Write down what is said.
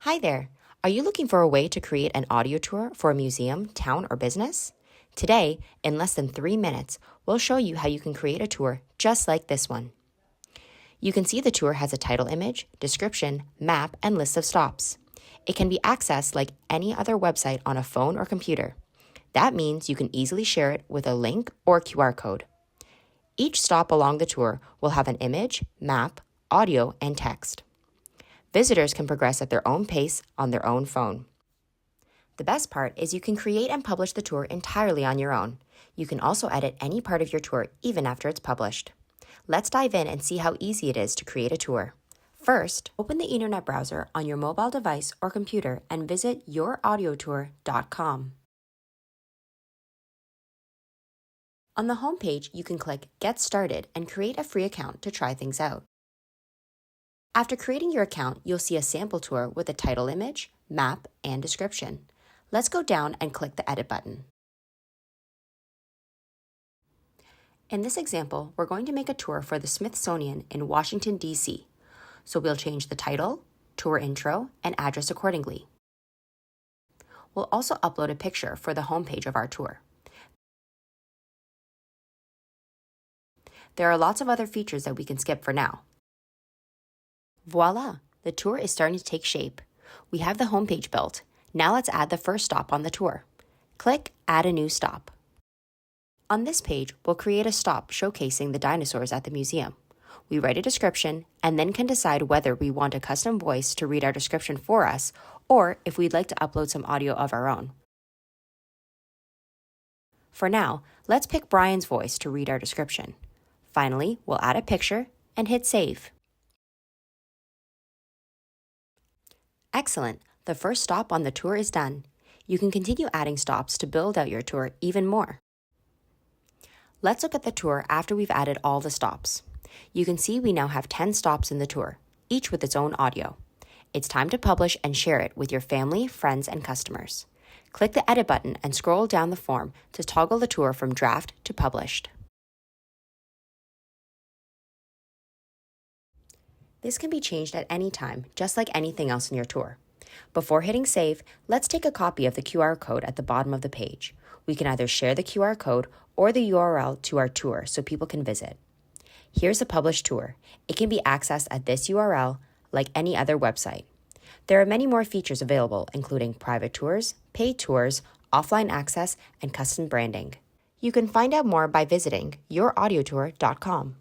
Hi there. Are you looking for a way to create an audio tour for a museum, town, or business? Today, in less than 3 minutes, we'll show you how you can create a tour just like this one. You can see the tour has a title image, description, map, and list of stops. It can be accessed like any other website on a phone or computer. That means you can easily share it with a link or QR code. Each stop along the tour will have an image, map, audio, and text. Visitors can progress at their own pace on their own phone. The best part is you can create and publish the tour entirely on your own. You can also edit any part of your tour even after it's published. Let's dive in and see how easy it is to create a tour. First, open the internet browser on your mobile device or computer and visit YourAudioTour.com. On the home page, you can click Get Started and create a free account to try things out. After creating your account, you'll see a sample tour with a title image, map, and description. Let's go down and click the Edit button. In this example, we're going to make a tour for the Smithsonian in Washington, D.C. So we'll change the title, tour intro, and address accordingly. We'll also upload a picture for the homepage of our tour. There are lots of other features that we can skip for now. Voila! The tour is starting to take shape. We have the homepage built. Now let's add the first stop on the tour. Click Add a new stop. On this page, we'll create a stop showcasing the dinosaurs at the museum. We write a description and then can decide whether we want a custom voice to read our description for us or if we'd like to upload some audio of our own. For now, let's pick Brian's voice to read our description. Finally, we'll add a picture and hit Save. Excellent! The first stop on the tour is done. You can continue adding stops to build out your tour even more. Let's look at the tour after we've added all the stops. You can see we now have 10 stops in the tour, each with its own audio. It's time to publish and share it with your family, friends, and customers. Click the Edit button and scroll down the form to toggle the tour from draft to published. This can be changed at any time, just like anything else in your tour. Before hitting save, let's take a copy of the QR code at the bottom of the page. We can either share the QR code or the URL to our tour so people can visit. Here's a published tour. It can be accessed at this URL like any other website. There are many more features available, including private tours, paid tours, offline access, and custom branding. You can find out more by visiting YourAudioTour.com.